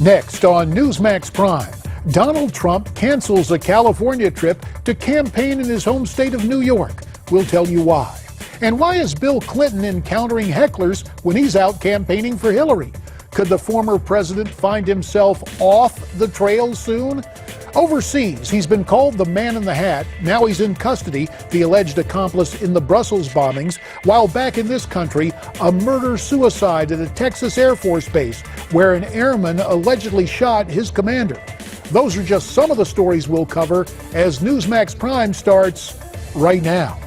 Next on Newsmax Prime, Donald Trump cancels a California trip to campaign in his home state of New York. We'll tell you why. And why is Bill Clinton encountering hecklers when he's out campaigning for Hillary? Could the former president find himself off the trail soon? Overseas, he's been called the man in the hat. Now he's in custody, the alleged accomplice in the Brussels bombings, while back in this country, a murder-suicide at a Texas Air Force base where an airman allegedly shot his commander. Those are just some of the stories we'll cover as Newsmax Prime starts right now.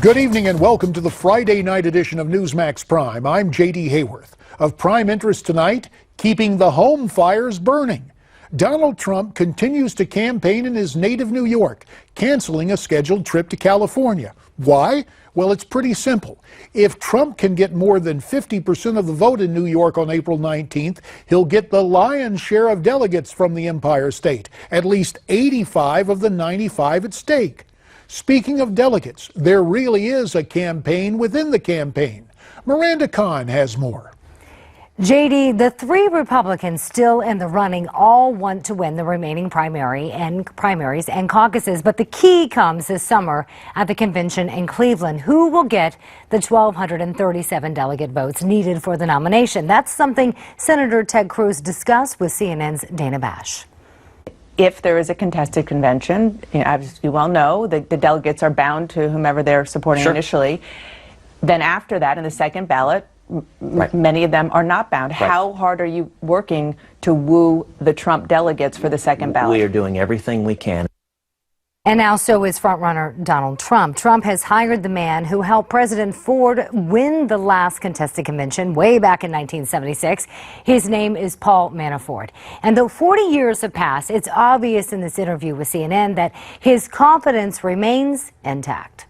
Good evening and welcome to the Friday night edition of Newsmax Prime. I'm J.D. Hayworth. Of prime interest tonight, keeping the home fires burning. Donald Trump continues to campaign in his native New York, canceling a scheduled trip to California. Why? Well, it's pretty simple. If Trump can get more than 50% of the vote in New York on April 19th, he'll get the lion's share of delegates from the Empire State, at least 85 of the 95 at stake. Speaking of delegates, there really is a campaign within the campaign. Miranda Kahn has more. JD, the three Republicans still in the running all want to win the remaining primaries and caucuses, but the key comes this summer at the convention in Cleveland. Who will get the 1,237 delegate votes needed for the nomination? That's something Senator Ted Cruz discussed with CNN's Dana Bash. If there is a contested convention, as you well know, the delegates are bound to whomever they're supporting initially. Then after that, in the second ballot, many of them are not bound. How hard are you working to woo the Trump delegates for the second ballot? We are doing everything we can. And now so is frontrunner Donald Trump. Trump has hired the man who helped President Ford win the last contested convention way back in 1976. His name is Paul Manafort. And though 40 years have passed, it's obvious in this interview with CNN that his confidence remains intact.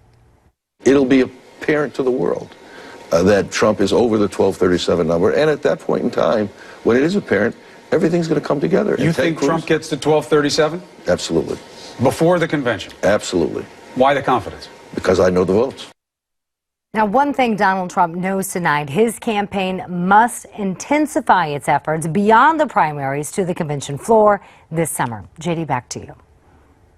It'll be apparent to the world that Trump is over the 1237 number. And at that point in time, when it is apparent, everything's going to come together. You think Trump gets to 1237? Absolutely. Before the convention? Absolutely. Why the confidence? Because I know the votes. Now, one thing Donald Trump knows tonight, his campaign must intensify its efforts beyond the primaries to the convention floor this summer. JD, back to you.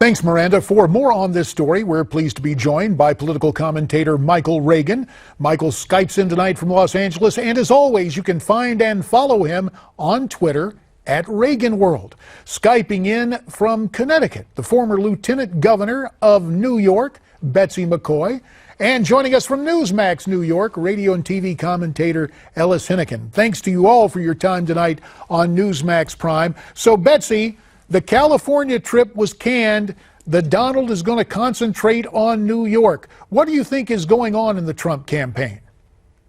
Thanks, Miranda. For more on this story, we're pleased to be joined by political commentator Michael Reagan. Michael Skypes in tonight from Los Angeles, and as always, you can find and follow him on Twitter at Reagan World. Skyping in from Connecticut, the former Lieutenant Governor of New York, Betsy McCaughey, and joining us from Newsmax New York, radio and TV commentator Ellis Henican. Thanks to you all for your time tonight on Newsmax Prime. So, Betsy, the California trip was canned. The Donald is going to concentrate on New York. What do you think is going on in the Trump campaign?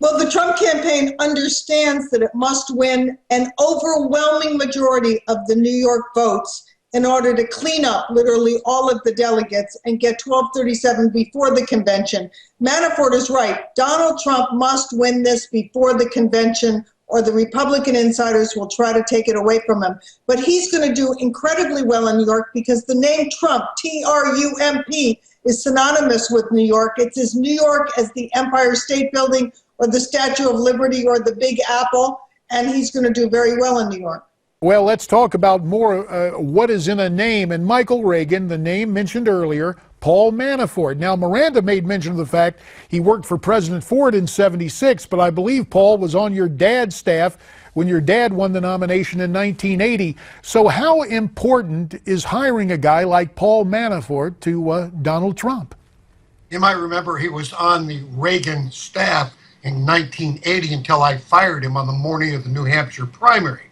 Well, the Trump campaign understands that it must win an overwhelming majority of the New York votes in order to clean up literally all of the delegates and get 1237 before the convention. Manafort is right. Donald Trump must win this before the convention, or the Republican insiders will try to take it away from him. But he's going to do incredibly well in New York because the name Trump, T-R-U-M-P, is synonymous with New York. It's as New York as the Empire State Building or the Statue of Liberty or the Big Apple, and he's going to do very well in New York. Well, let's talk about more what is in a name. And Michael Reagan, the name mentioned earlier, Paul Manafort. Now, Miranda made mention of the fact he worked for President Ford in '76, but I believe Paul was on your dad's staff when your dad won the nomination in 1980. So how important is hiring a guy like Paul Manafort to Donald Trump? You might remember he was on the Reagan staff in 1980 until I fired him on the morning of the New Hampshire primary.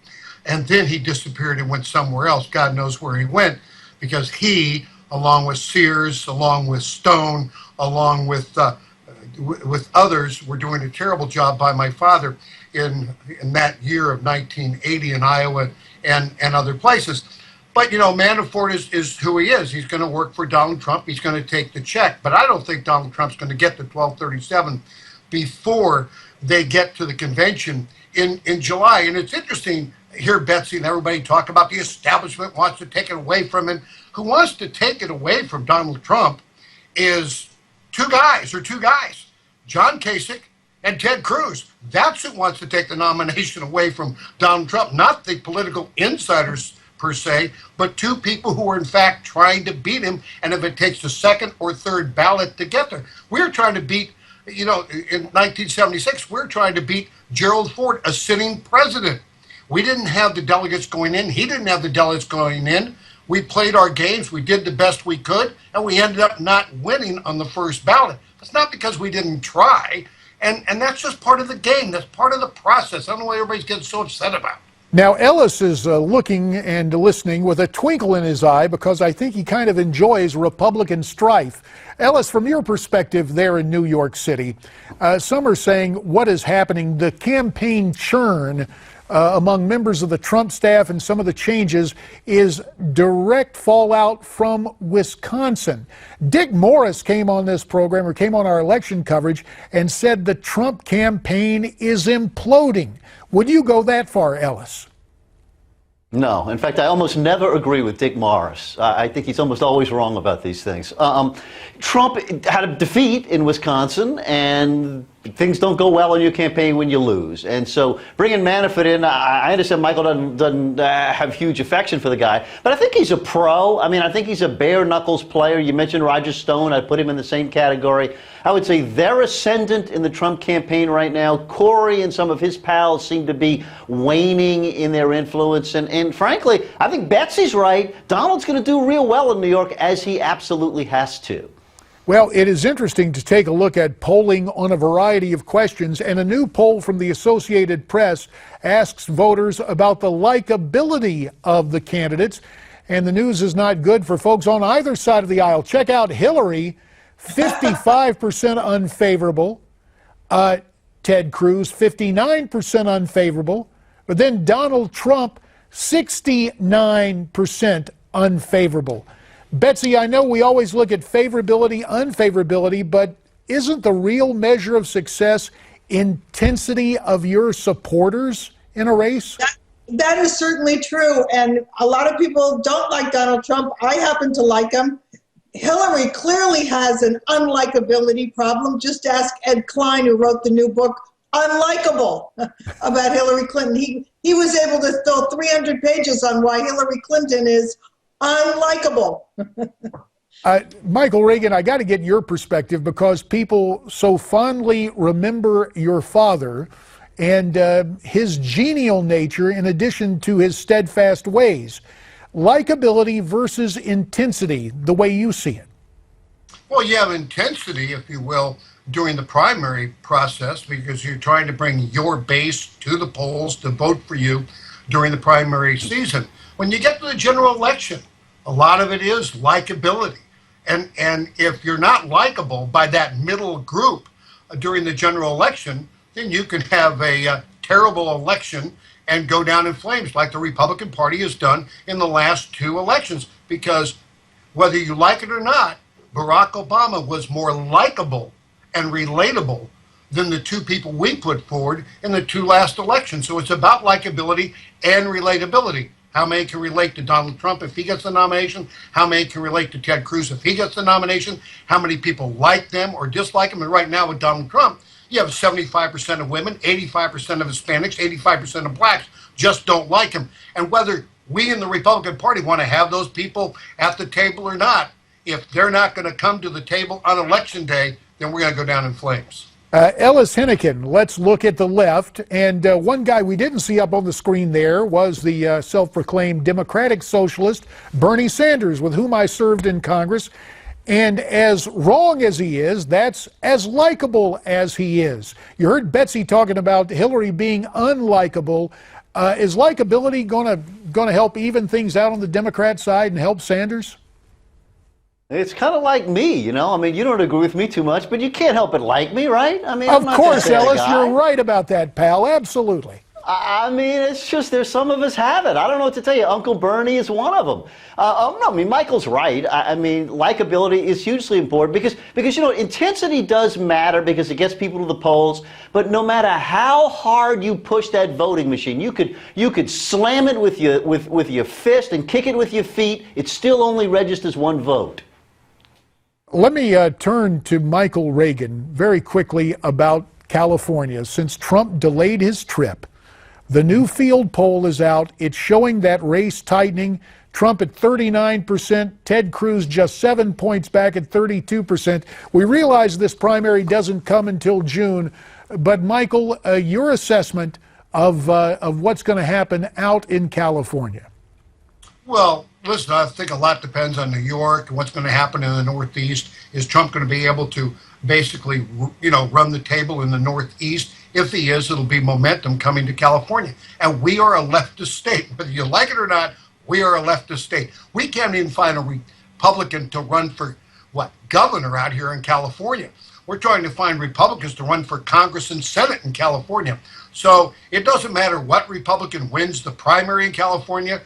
And then he disappeared and went somewhere else. God knows where he went, because he, along with Sears, along with Stone, along with others, were doing a terrible job by my father in that year of 1980 in Iowa and other places. But, you know, Manafort is who he is. He's going to work for Donald Trump. He's going to take the check. But I don't think Donald Trump's going to get to 1237 before they get to the convention in July. And it's interesting hear Betsy and everybody talk about the establishment wants to take it away from him. who wants to take it away from Donald Trump is two guys, John Kasich and Ted Cruz. That's who wants to take the nomination away from Donald Trump, not the political insiders per se, but two people who are in fact trying to beat him. And if it takes the second or third ballot to get there, we're trying to beat, in 1976, we're trying to beat Gerald Ford, a sitting president. We didn't have the delegates going in. He didn't have the delegates going in. We played our games. We did the best we could, and we ended up not winning on the first ballot. It's not because we didn't try, and that's just part of the game. That's part of the process. I don't know why everybody's getting so upset about it. Now, Ellis is looking and listening with a twinkle in his eye because I think he kind of enjoys Republican strife. Ellis, from your perspective there in New York City, some are saying what is happening, the campaign churn among members of the Trump staff and some of the changes is direct fallout from Wisconsin. Dick Morris came on this program, or came on our election coverage, and said the Trump campaign is imploding. Would you go that far, Ellis? No. In fact, I almost never agree with Dick Morris. I think he's almost always wrong about these things. Trump had a defeat in Wisconsin, and things don't go well in your campaign when you lose. And so bringing Manafort in, I understand Michael doesn't have huge affection for the guy, but I think he's a pro. I mean, I think he's a bare-knuckles player. You mentioned Roger Stone. I'd put him in the same category. I would say they're ascendant in the Trump campaign right now. Corey and some of his pals seem to be waning in their influence. And frankly, I think Betsy's right. Donald's going to do real well in New York, as he absolutely has to. Well, it is interesting to take a look at polling on a variety of questions, and a new poll from the Associated Press asks voters about the likability of the candidates, and the news is not good for folks on either side of the aisle. Check out Hillary, 55% unfavorable, Ted Cruz, 59% unfavorable, but then Donald Trump, 69% unfavorable. Betsy, I know we always look at favorability, unfavorability, but isn't the real measure of success intensity of your supporters in a race? That is certainly true, and a lot of people don't like Donald Trump. I happen to like him. Hillary clearly has an unlikability problem. Just ask Ed Klein, who wrote the new book, Unlikable, about Hillary Clinton. He was able to fill 300 pages on why Hillary Clinton is unlikable. Michael Reagan, I got to get your perspective because people so fondly remember your father and his genial nature in addition to his steadfast ways. Likability versus intensity, the way you see it. Well, you have intensity, if you will, during the primary process because you're trying to bring your base to the polls to vote for you during the primary season. When you get to the general election, a lot of it is likability. And if you're not likable by that middle group during the general election, then you can have a terrible election and go down in flames like the Republican Party has done in the last two elections. Because whether you like it or not, Barack Obama was more likable and relatable than the two people we put forward in the two last elections. So it's about likability and relatability. How many can relate to Donald Trump if he gets the nomination? How many can relate to Ted Cruz if he gets the nomination? How many people like them or dislike him? And right now with Donald Trump, you have 75% of women, 85% of Hispanics, 85% of blacks just don't like him. And whether we in the Republican Party want to have those people at the table or not, if they're not going to come to the table on election day, then we're going to go down in flames. Ellis Henican, let's look at the left. And one guy we didn't see up on the screen there was the self-proclaimed Democratic Socialist, Bernie Sanders, with whom I served in Congress. And as wrong as he is, that's as likable as he is. You heard Betsy talking about Hillary being unlikable. Is likability going to help even things out on the Democrat side and help Sanders? It's kind of like me, you know. I mean, you don't agree with me too much, but you can't help but like me, right? I mean, of course, Ellis, you're right about that, pal. Absolutely. I mean, it's just there's some of us have it. I don't know what to tell you. Uncle Bernie is one of them. No, I mean, Michael's right. I mean, likability is hugely important because you know, intensity does matter because it gets people to the polls. But no matter how hard you push that voting machine, you could slam it with your fist and kick it with your feet. It still only registers one vote. Let me turn to Michael Reagan very quickly about California. Since Trump delayed his trip, the new field poll is out. It's showing that race tightening. Trump at 39%, Ted Cruz just 7 points back at 32%. We realize this primary doesn't come until June, but Michael, your assessment of what's going to happen out in California? Well, listen, I think a lot depends on New York and what's going to happen in the Northeast. Is Trump going to be able to basically, you know, run the table in the Northeast? If he is, it'll be momentum coming to California. And we are a leftist state. Whether you like it or not, we are a leftist state. We can't even find a Republican to run for, governor out here in California. We're trying to find Republicans to run for Congress and Senate in California. So it doesn't matter what Republican wins the primary in California.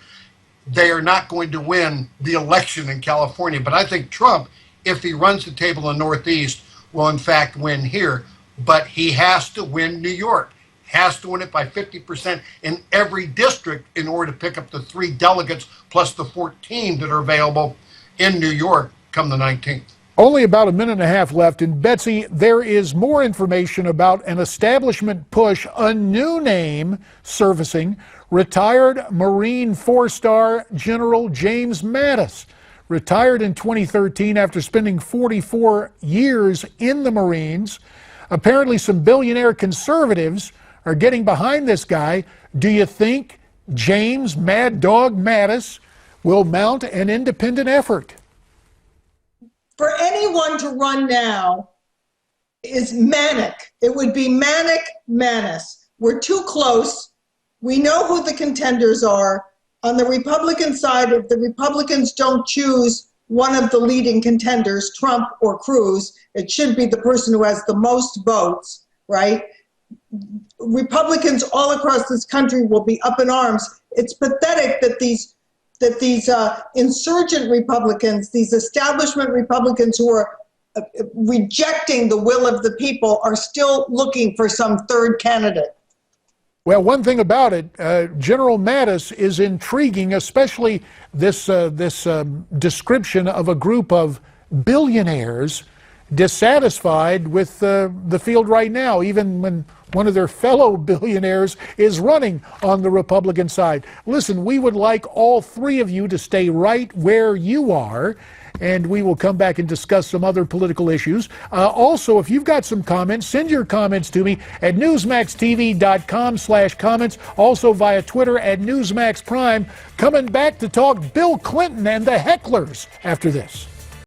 They are not going to win the election in California. But I think Trump, if he runs the table in the Northeast, will in fact win here. But he has to win New York, has to win it by 50% in every district in order to pick up the 3 delegates plus the 14 that are available in New York come the 19th. Only about a minute and a half left. And Betsy, there is more information about an establishment push, a new name surfacing, retired Marine 4-star General James Mattis. Retired in 2013 after spending 44 years in the Marines. Apparently some billionaire conservatives are getting behind this guy. Do you think James Mad Dog Mattis will mount an independent effort? For anyone to run now is manic. It would be manic Mattis. We're too close. We know who the contenders are. On the Republican side, if the Republicans don't choose one of the leading contenders, Trump or Cruz, it should be the person who has the most votes, right? Republicans all across this country will be up in arms. It's pathetic that these insurgent Republicans, these establishment Republicans who are rejecting the will of the people are still looking for some third candidate. Well, one thing about it, General Mattis is intriguing, especially this description of a group of billionaires dissatisfied with the field right now, even when one of their fellow billionaires is running on the Republican side. Listen, we would like all 3 of you to stay right where you are, and we will come back and discuss some other political issues. Also, if you've got some comments, send your comments to me at newsmaxtv.com/comments, also via Twitter at Newsmax Prime. Coming back to talk Bill Clinton and the hecklers after this.